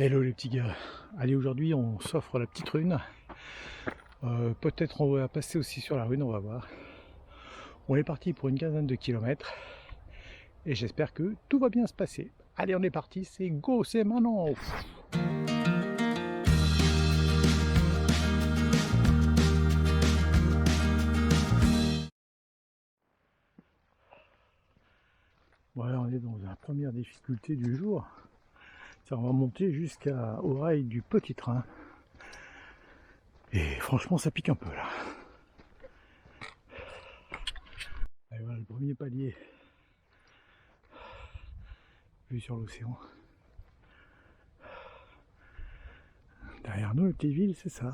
Hello les petits gars, allez aujourd'hui on s'offre la petite rune, peut-être on va passer aussi sur la rune, on va voir. On est parti pour une quinzaine de kilomètres et j'espère que tout va bien se passer. Allez on est parti, c'est go, c'est maintenant. Voilà, on est dans la première difficulté du jour. Ça, on va monter jusqu'au rail du petit train. Et franchement ça pique un peu là. Et voilà le premier palier. Vue sur l'océan. Derrière nous, la petite ville, c'est ça.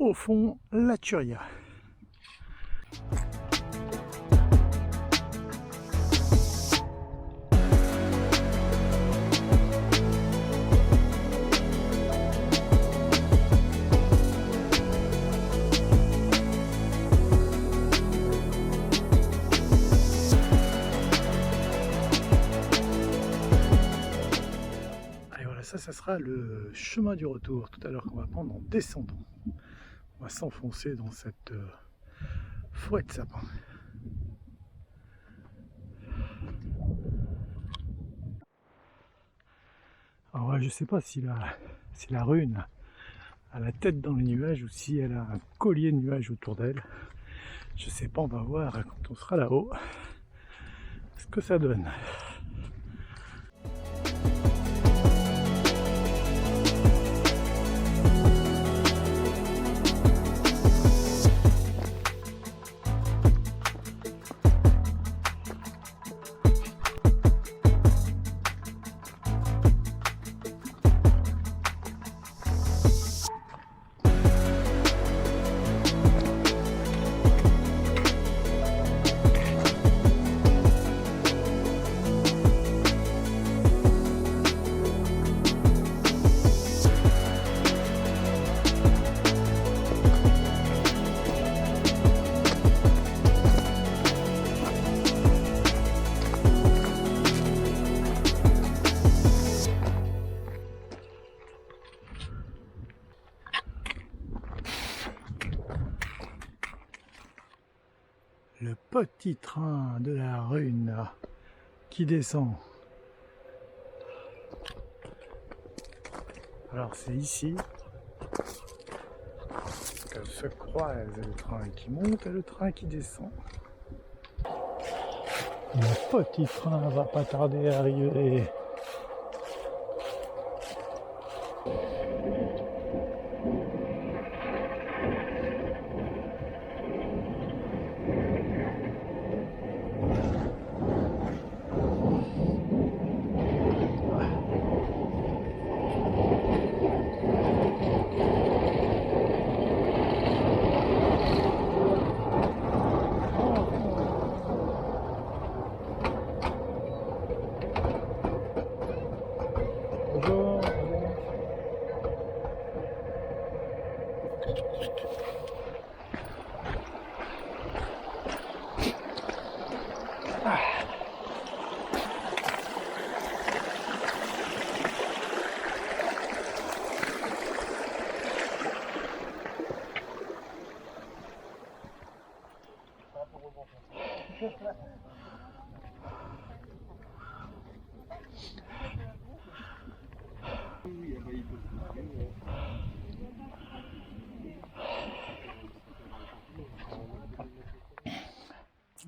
Au fond, la Turia. Et voilà, ça sera le chemin du retour tout à l'heure qu'on va prendre en descendant. On va s'enfoncer dans cette forêt de sapins. Alors là, je sais pas si la rune a la tête dans les nuages ou si elle a un collier de nuages autour d'elle. Je sais pas, on va voir quand on sera là-haut ce que ça donne. Le petit train de la rune qui descend. Alors c'est ici qu'elle se croise, le train qui monte et le train qui descend. Le petit train va pas tarder à arriver. Bonjour.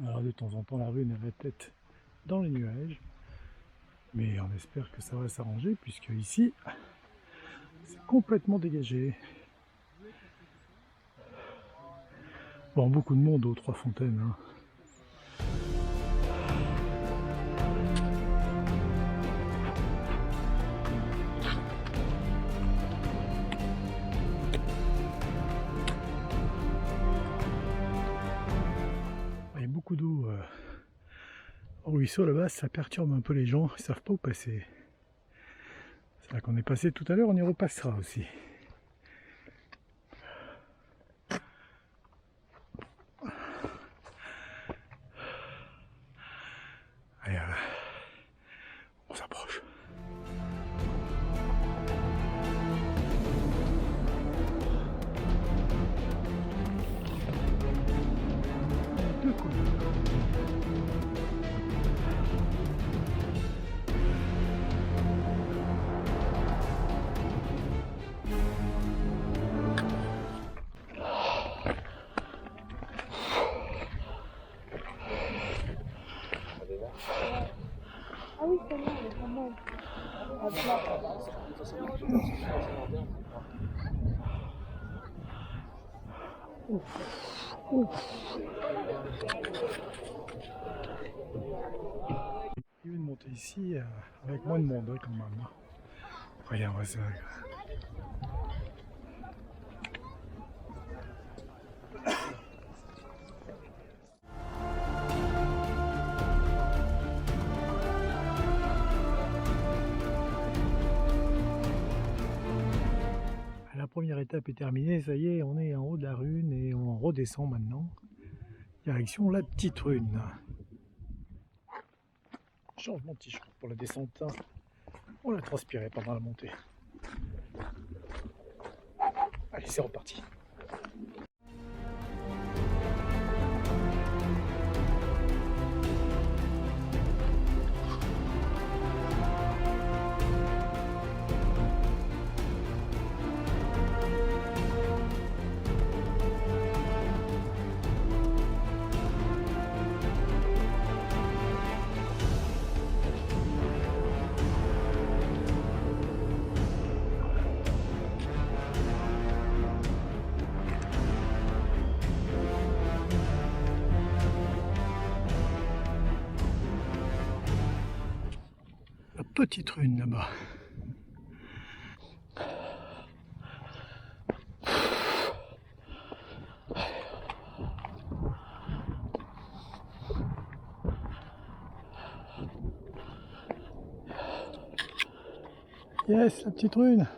Alors de temps en temps la rune est la tête dans les nuages, mais on espère que ça va s'arranger puisque ici c'est complètement dégagé. Bon, beaucoup de monde aux Trois Fontaines, hein. Il y a beaucoup d'eau au ruisseau là-bas, ça perturbe un peu les gens, ils savent pas où passer. C'est là qu'on est passé tout à l'heure, on y repassera aussi. Allez, on s'approche. Deux couleurs. Ah oui, celle-là, elle est pas mal. Il y a une montée ici avec moins de monde hein, quand même. Regarde, ouais, c'est vrai. La première étape est terminée, ça y est, on est en haut de la rune et on redescend maintenant. Direction la petite rune. Changement de t-shirt pour la descente. On a transpiré pendant la montée. Allez, c'est reparti. La petite rune là-bas. Yes, la petite rune.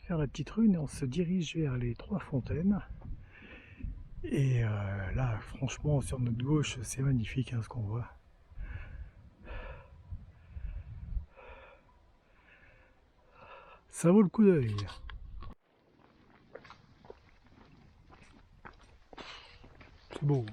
faire la petite rune et on se dirige vers les 3 fontaines. Et là, franchement, sur notre gauche, c'est magnifique hein, ce qu'on voit. Ça vaut le coup d'œil. C'est beau.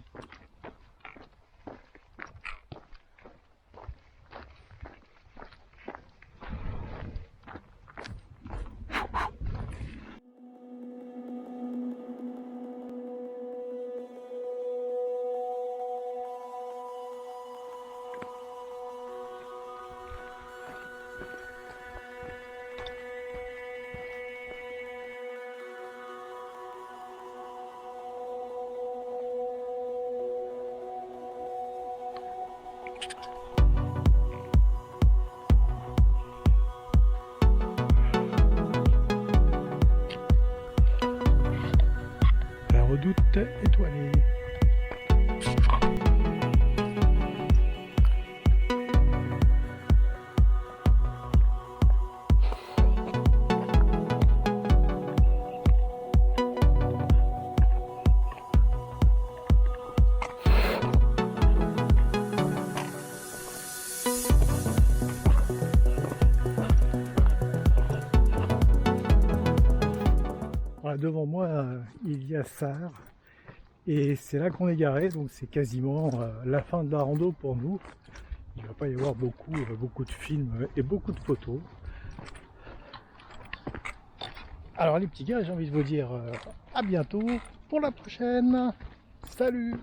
La redoute étoilée. Voilà, devant moi, il y a Sarre et c'est là qu'on est garé, donc c'est quasiment la fin de la rando pour nous. Il ne va pas y avoir beaucoup de films et beaucoup de photos. Alors les petits gars, j'ai envie de vous dire à bientôt pour la prochaine. Salut!